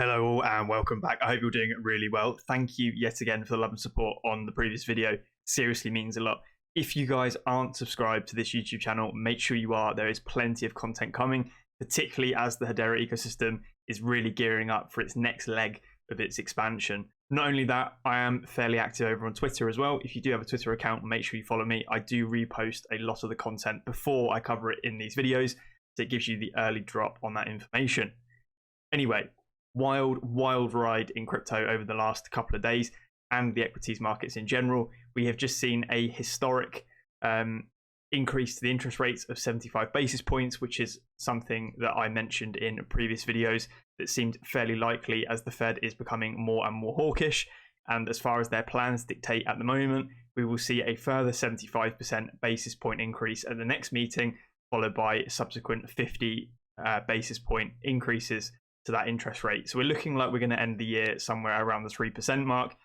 Hello all and welcome back. I hope you're doing really well. Thank you yet again for the love and support on the previous video. Seriously means a lot. If you guys aren't subscribed to this YouTube channel, make sure you are. There is plenty of content coming, particularly as the Hedera ecosystem is really gearing up for its next leg of its expansion. Not only that, I am fairly active over on Twitter as well. If you do have a Twitter account, make sure you follow me. I do repost a lot of the content before I cover it in these videos, so it gives you the early drop on that information. Anyway, wild ride in crypto over the last couple of days and the equities markets in general. We have just seen a historic increase to the interest rates of 75 basis points, which is something that I mentioned in previous videos that seemed fairly likely as the Fed is becoming more and more hawkish. And as far as their plans dictate at the moment, we will see a further 75% basis point increase at the next meeting, followed by subsequent 50 basis point increases to that interest rate. So we're looking like we're going to end the year somewhere around the 3% mark.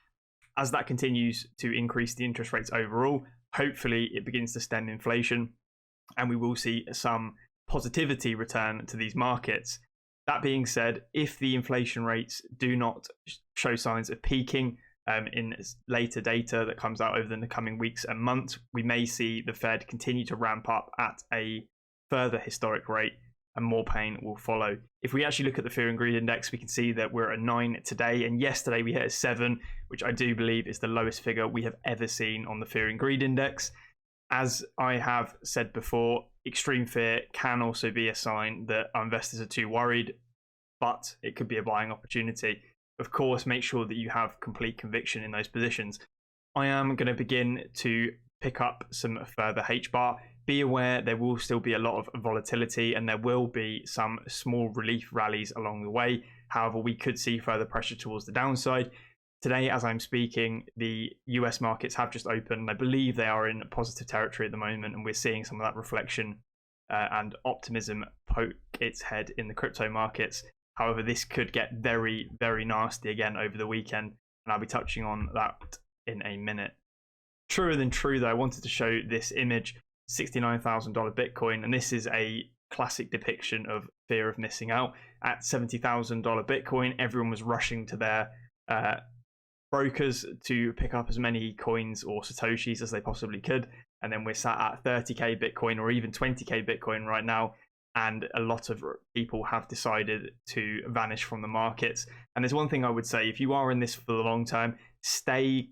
As that continues to increase the interest rates overall, hopefully it begins to stem inflation and we will see some positivity return to these markets. That being said, if the inflation rates do not show signs of peaking in later data that comes out over the coming weeks and months, we may see the Fed continue to ramp up at a further historic rate, and more pain will follow. If we actually look at the fear and greed index, we can see that we're at 9 today, and yesterday we hit a 7, which I do believe is the lowest figure we have ever seen on the fear and greed index. As I have said before, extreme fear can also be a sign that our investors are too worried, but it could be a buying opportunity. Of course, make sure that you have complete conviction in those positions. I am going to begin to pick up some further HBAR. Be aware there will still be a lot of volatility and there will be some small relief rallies along the way. However, we could see further pressure towards the downside. Today, as I'm speaking, the US markets have just opened. I believe they are in positive territory at the moment, and we're seeing some of that reflection and optimism poke its head in the crypto markets. However, this could get very, very nasty again over the weekend, and I'll be touching on that in a minute. Truer than true, though, I wanted to show this image. $69,000 Bitcoin, and this is a classic depiction of fear of missing out. At $70,000 Bitcoin, everyone was rushing to their brokers to pick up as many coins or satoshis as they possibly could, and then we're sat at 30k Bitcoin or even 20k Bitcoin right now, and a lot of people have decided to vanish from the markets. And there's one thing I would say: if you are in this for the long term, stay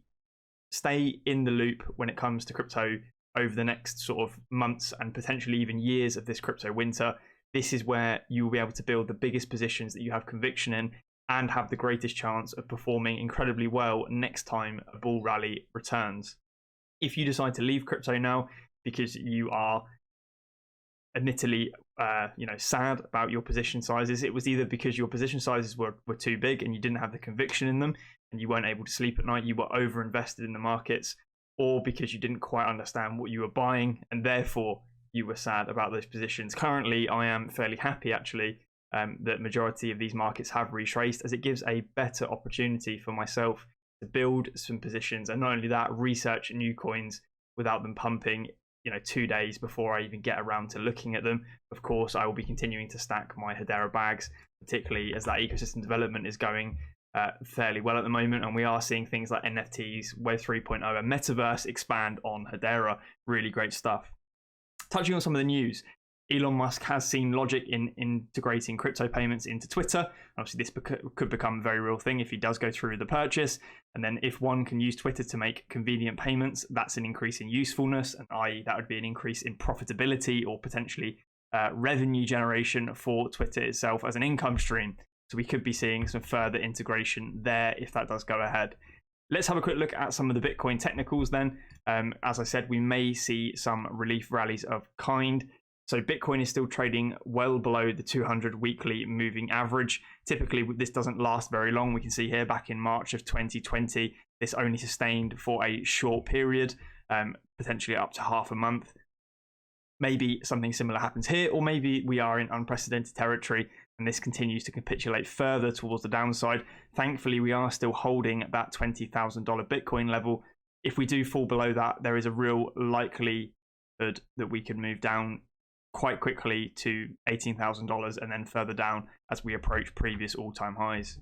in the loop when it comes to crypto over the next sort of months and potentially even years of this crypto winter. This is where you will be able to build the biggest positions that you have conviction in and have the greatest chance of performing incredibly well next time a bull rally returns. If you decide to leave crypto now because you are admittedly sad about your position sizes, it was either because your position sizes were too big and you didn't have the conviction in them and you weren't able to sleep at night, you were over invested in the markets, or because you didn't quite understand what you were buying and therefore you were sad about those positions. Currently, I am fairly happy actually that majority of these markets have retraced, as it gives a better opportunity for myself to build some positions, and not only that, research new coins without them pumping 2 days before I even get around to looking at them. Of course, I will be continuing to stack my Hedera bags, particularly as that ecosystem development is going fairly well at the moment, and we are seeing things like NFTs, Web 3.0 and Metaverse expand on Hedera. Really great stuff. Touching on some of the news, Elon Musk has seen logic in integrating crypto payments into Twitter. Obviously, this could become a very real thing if he does go through the purchase. And then if one can use Twitter to make convenient payments, that's an increase in usefulness, and i.e. that would be an increase in profitability or potentially revenue generation for Twitter itself as an income stream. So we could be seeing some further integration there if that does go ahead. Let's have a quick look at some of the Bitcoin technicals then. As I said, we may see some relief rallies of kind. So Bitcoin is still trading well below the 200 weekly moving average. Typically, this doesn't last very long. We can see here back in March of 2020, this only sustained for a short period, potentially up to half a month. Maybe something similar happens here, or maybe we are in unprecedented territory and this continues to capitulate further towards the downside. Thankfully, we are still holding at that $20,000 Bitcoin level. If we do fall below that, there is a real likelihood that we could move down quite quickly to $18,000 and then further down as we approach previous all-time highs.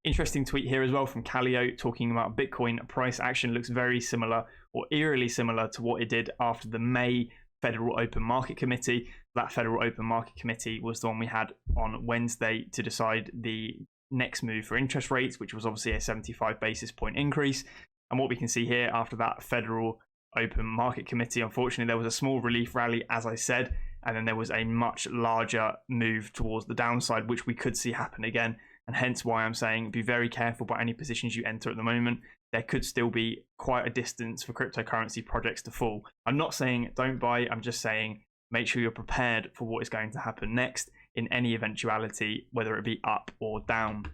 Interesting tweet here as well from 𝗟𝗙𝗙𝗡 talking about Bitcoin price action looks very similar or eerily similar to what it did after the May Federal Open Market Committee. That Federal Open Market Committee was the one we had on Wednesday to decide the next move for interest rates, which was obviously a 75 basis point increase. And what we can see here after that Federal Open Market Committee, unfortunately, there was a small relief rally, as I said, and then there was a much larger move towards the downside, which we could see happen again. And hence why I'm saying be very careful about any positions you enter at the moment. There could still be quite a distance for cryptocurrency projects to fall. I'm not saying don't buy, I'm just saying make sure you're prepared for what is going to happen next in any eventuality, whether it be up or down.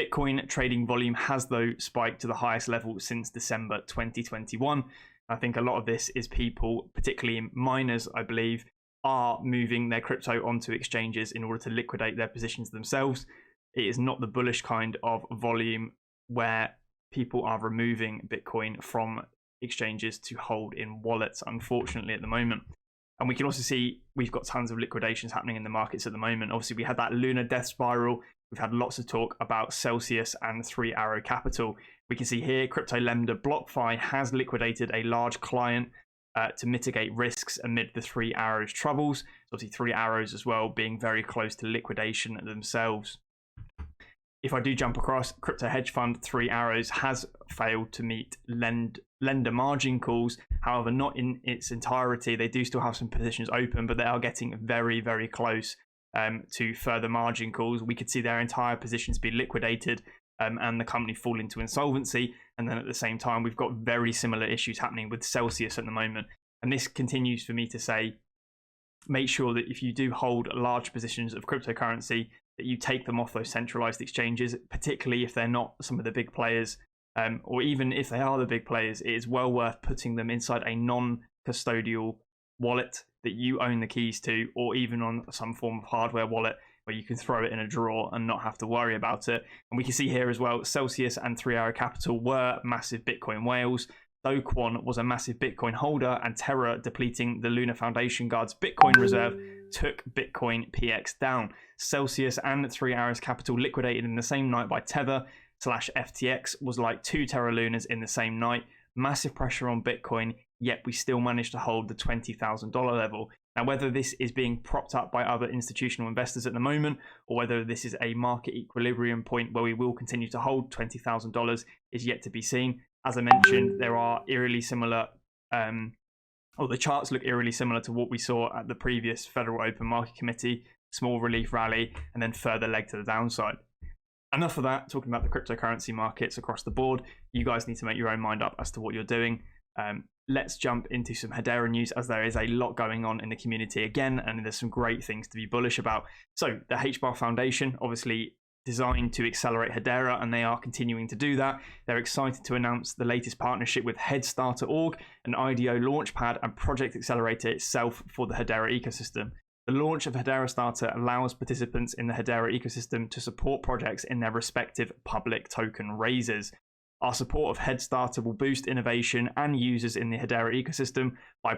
Bitcoin trading volume has, though, spiked to the highest level since December 2021. I think a lot of this is people, particularly miners, I believe, are moving their crypto onto exchanges in order to liquidate their positions themselves. It is not the bullish kind of volume where people are removing Bitcoin from exchanges to hold in wallets, unfortunately, at the moment. And we can also see we've got tons of liquidations happening in the markets at the moment. Obviously, we had that lunar death spiral. We've had lots of talk about celsius and 3 Arrow Capital. We can see here crypto lender BlockFi has liquidated a large client to mitigate risks amid the 3 Arrows troubles. So obviously 3 Arrows as well being very close to liquidation themselves. If I do jump across, crypto hedge fund 3 Arrows has failed to meet lender margin calls. However, not in its entirety. They do still have some positions open, but they are getting very, very close to further margin calls. We could see their entire positions be liquidated and the company fall into insolvency. And then at the same time, we've got very similar issues happening with Celsius at the moment. And this continues for me to say, make sure that if you do hold large positions of cryptocurrency, that you take them off those centralized exchanges, particularly if they're not some of the big players, or even if they are the big players, it is well worth putting them inside a non-custodial wallet that you own the keys to, or even on some form of hardware wallet where you can throw it in a drawer and not have to worry about it. And we can see here as well, Celsius and 3 Arrow Capital were massive Bitcoin whales. 𝗟𝗘𝗙𝗏 was a massive Bitcoin holder, and Terra depleting the Lunar Foundation Guard's Bitcoin reserve took Bitcoin PX down. Celsius and 3 Arrows Capital liquidated in the same night by Tether/FTX was like 2 Terra Lunas in the same night. Massive pressure on Bitcoin, yet we still managed to hold the $20,000 level. Now, whether this is being propped up by other institutional investors at the moment, or whether this is a market equilibrium point where we will continue to hold $20,000 is yet to be seen. As I mentioned, there are eerily similar, or the charts look eerily similar to what we saw at the previous Federal Open Market Committee, small relief rally, and then further leg to the downside. Enough of that, talking about the cryptocurrency markets across the board. You guys need to make your own mind up as to what you're doing. Let's jump into some Hedera news, as there is a lot going on in the community again, and there's some great things to be bullish about. So the HBAR Foundation, obviously designed to accelerate Hedera, and they are continuing to do that. They're excited to announce the latest partnership with HEADSTARTER.org, an IDO launchpad and project accelerator itself for the Hedera ecosystem. The launch of Hedera Starter allows participants in the Hedera ecosystem to support projects in their respective public token raises. Our support of HEADSTARTER will boost innovation and users in the Hedera ecosystem by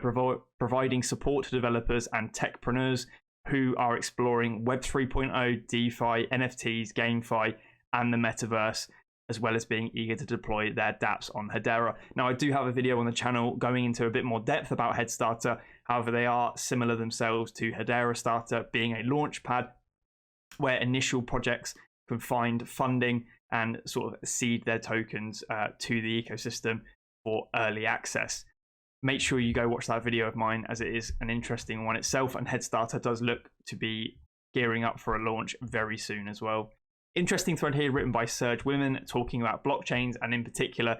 providing support to developers and techpreneurs who are exploring Web 3.0, DeFi, NFTs, GameFi, and the metaverse, as well as being eager to deploy their dApps on Hedera. Now, I do have a video on the channel going into a bit more depth about HEADSTARTER. However, they are similar themselves to Hedera Starter, being a launchpad where initial projects can find funding and sort of seed their tokens to the ecosystem for early access. Make sure you go watch that video of mine, as it is an interesting one itself, and HEADSTARTER does look to be gearing up for a launch very soon as well. Interesting thread here written by 𝗟𝗜𝗡𝗦𝗏 talking about blockchains, and in particular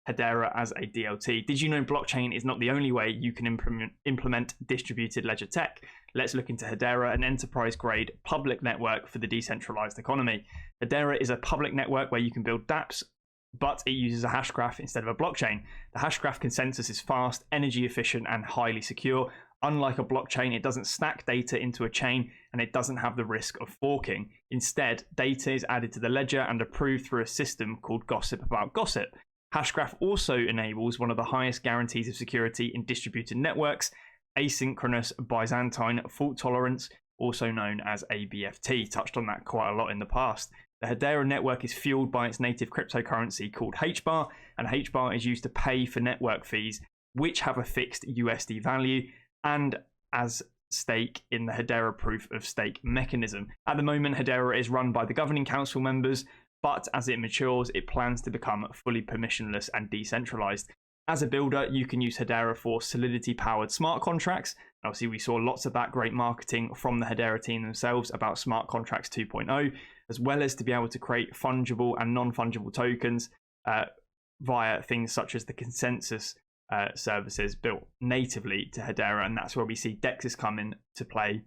Hedera as a DLT. Did you know blockchain is not the only way you can implement distributed ledger tech? Let's look into Hedera, an enterprise-grade public network for the decentralized economy. Hedera is a public network where you can build dApps, but it uses a hash graph instead of a blockchain. The hash graph consensus is fast, energy efficient, and highly secure. Unlike a blockchain, it doesn't stack data into a chain, and it doesn't have the risk of forking. Instead, data is added to the ledger and approved through a system called Gossip About Gossip. Hashgraph also enables one of the highest guarantees of security in distributed networks, asynchronous Byzantine fault tolerance, also known as ABFT. Touched on that quite a lot in the past. The Hedera network is fueled by its native cryptocurrency called HBAR, and HBAR is used to pay for network fees, which have a fixed USD value and as stake in the Hedera proof of stake mechanism. At the moment, Hedera is run by the governing council members, but as it matures, it plans to become fully permissionless and decentralized. As a builder, you can use Hedera for Solidity-powered smart contracts. Obviously, we saw lots of that great marketing from the Hedera team themselves about Smart Contracts 2.0, as well as to be able to create fungible and non-fungible tokens via things such as the consensus services built natively to Hedera. And that's where we see DEXs come into play,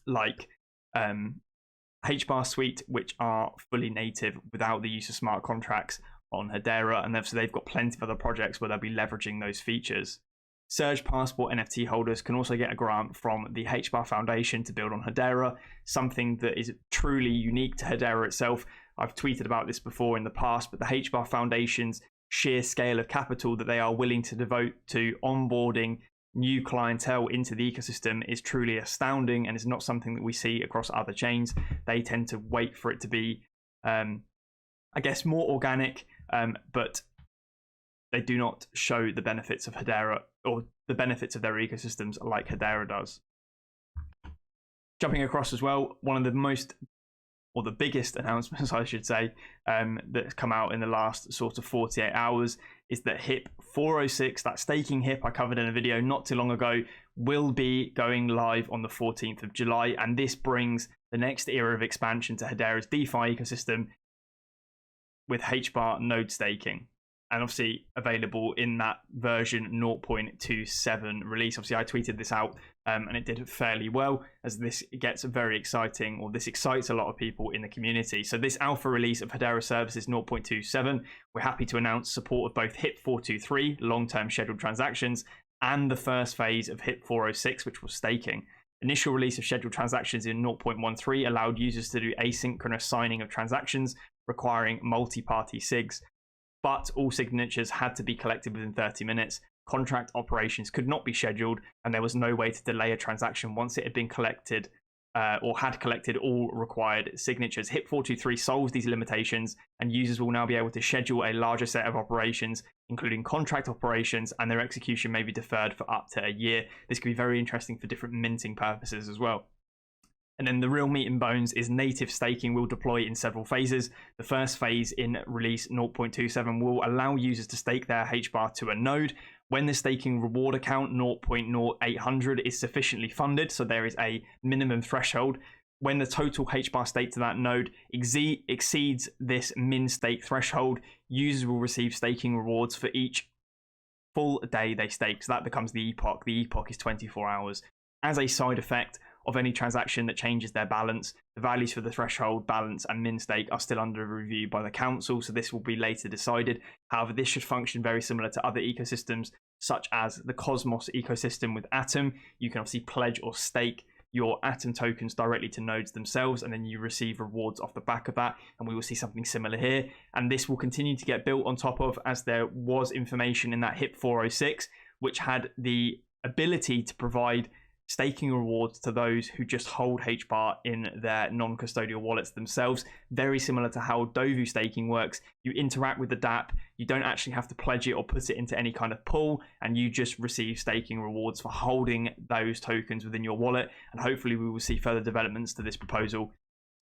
like HBAR Suite, which are fully native without the use of smart contracts on Hedera, and so they've got plenty of other projects where they'll be leveraging those features. Surge Passport NFT holders can also get a grant from the HBAR Foundation to build on Hedera, something that is truly unique to Hedera itself. I've tweeted about this before in the past, but the HBAR Foundation's sheer scale of capital that they are willing to devote to onboarding new clientele into the ecosystem is truly astounding, and is not something that we see across other chains. They tend to wait for it to be, I guess, more organic, but they do not show the benefits of Hedera or the benefits of their ecosystems like Hedera does. Jumping across as well, one of the most, or the biggest announcements, I should say, that's come out in the last sort of 48 hours is that HIP 406, that staking HIP I covered in a video not too long ago, will be going live on the 14th of July. And this brings the next era of expansion to Hedera's DeFi ecosystem with HBAR node staking. And obviously available in that version 0.27 release. Obviously, I tweeted this out and it did fairly well, as this gets very exciting, or this excites a lot of people in the community. So this alpha release of Hedera Services 0.27, we're happy to announce support of both HIP 423, long-term scheduled transactions, and the first phase of HIP 406, which was staking. Initial release of scheduled transactions in 0.13 allowed users to do asynchronous signing of transactions requiring multi-party SIGs, but all signatures had to be collected within 30 minutes. Contract operations could not be scheduled, and there was no way to delay a transaction once it had been collected or had collected all required signatures. HIP 423 solves these limitations, and users will now be able to schedule a larger set of operations, including contract operations, and their execution may be deferred for up to a year. This could be very interesting for different minting purposes as well. And then the real meat and bones is native staking will deploy in several phases. The first phase in release 0.27 will allow users to stake their HBAR to a node when the staking reward account 0.0800 is sufficiently funded. So there is a minimum threshold. When the total HBAR staked to that node exceeds this minStake threshold, users will receive staking rewards for each full day they stake. So that becomes the epoch. The epoch is 24 hours. As a side effect of any transaction that changes their balance, the values for the threshold, balance, and minStake are still under review by the council, so this will be later decided. However, this should function very similar to other ecosystems, such as the Cosmos ecosystem with Atom. You can obviously pledge or stake your Atom tokens directly to nodes themselves, and then you receive rewards off the back of that, and we will see something similar here. And this will continue to get built on top of, as there was information in that HIP 406, which had the ability to provide staking rewards to those who just hold HBAR in their non-custodial wallets themselves. Very similar to how Dovu staking works. You interact with the DApp, you don't actually have to pledge it or put it into any kind of pool, and you just receive staking rewards for holding those tokens within your wallet. And hopefully we will see further developments to this proposal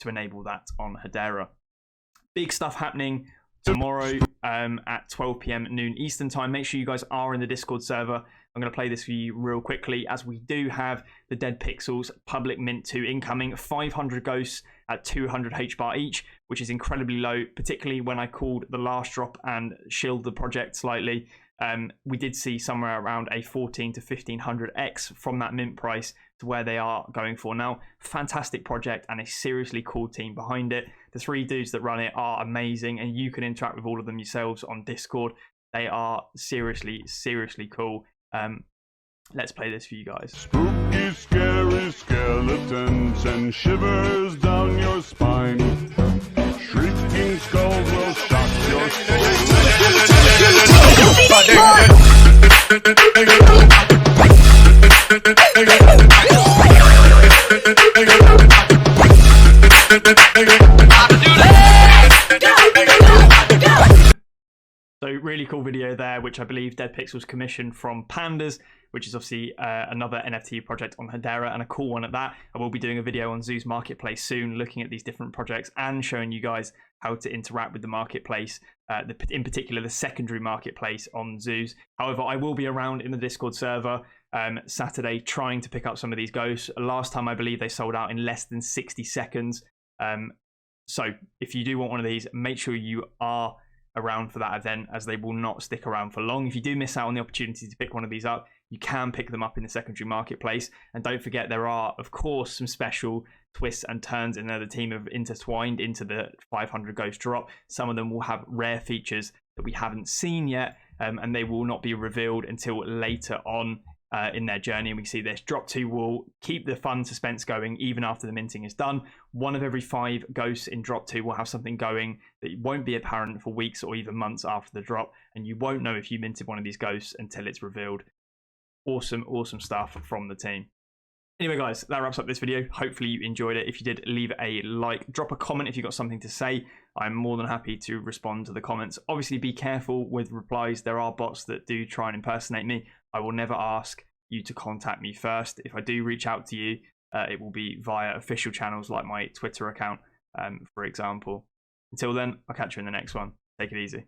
to enable that on Hedera. Big stuff happening tomorrow at 12 p.m. noon Eastern time. Make sure you guys are in the Discord server. I'm going to play this for you real quickly, as we do have the Dead Pixels public mint 2 incoming, 500 ghosts at 200 HBAR each, which is incredibly low, particularly when I called the last drop and shilled the project slightly. We did see somewhere around a 14 to 1500x from that mint price to where they are going for now. Fantastic project and a seriously cool team behind it. The 3 dudes that run it are amazing, and you can interact with all of them yourselves on Discord. They are seriously, seriously cool. Let's play this for you guys. Spooky, scary skeletons and shivers down your spine. Shrieking skulls will shock your soul. So really cool video there, which I believe Dpgc commissioned from Pandas, which is obviously another NFT project on Hedera, and a cool one at that. I will be doing a video on 𝗧𝗜𝗡𝗡 marketplace soon, looking at these different projects and showing you guys how to interact with the marketplace, in particular the secondary marketplace on 𝗧𝗜𝗡𝗡. However, I will be around in the Discord server Saturday trying to pick up some of these ghosts. Last time I believe they sold out in less than 60 seconds. So if you do want one of these, make sure you are around for that event, as they will not stick around for long. If you do miss out on the opportunity to pick one of these up, you can pick them up in the secondary marketplace. And don't forget, there are of course some special twists and turns in there. The team have intertwined into the 500 ghost drop. Some of them will have rare features that we haven't seen yet, and they will not be revealed until later on in their journey. And we see this drop 2 will keep the fun suspense going even after the minting is done. 1 of every 5 ghosts in drop 2 will have something going that won't be apparent for weeks or even months after the drop, and you won't know if you minted one of these ghosts until it's revealed. Awesome stuff from the team. Anyway guys, that wraps up this video. Hopefully you enjoyed it. If you did, leave a like, drop a comment if you've got something to say. I'm more than happy to respond to the comments. Obviously be careful with replies. There are bots that do try and impersonate me. I will never ask you to contact me first. If I do reach out to you, it will be via official channels like my Twitter account, for example. Until then, I'll catch you in the next one. Take it easy.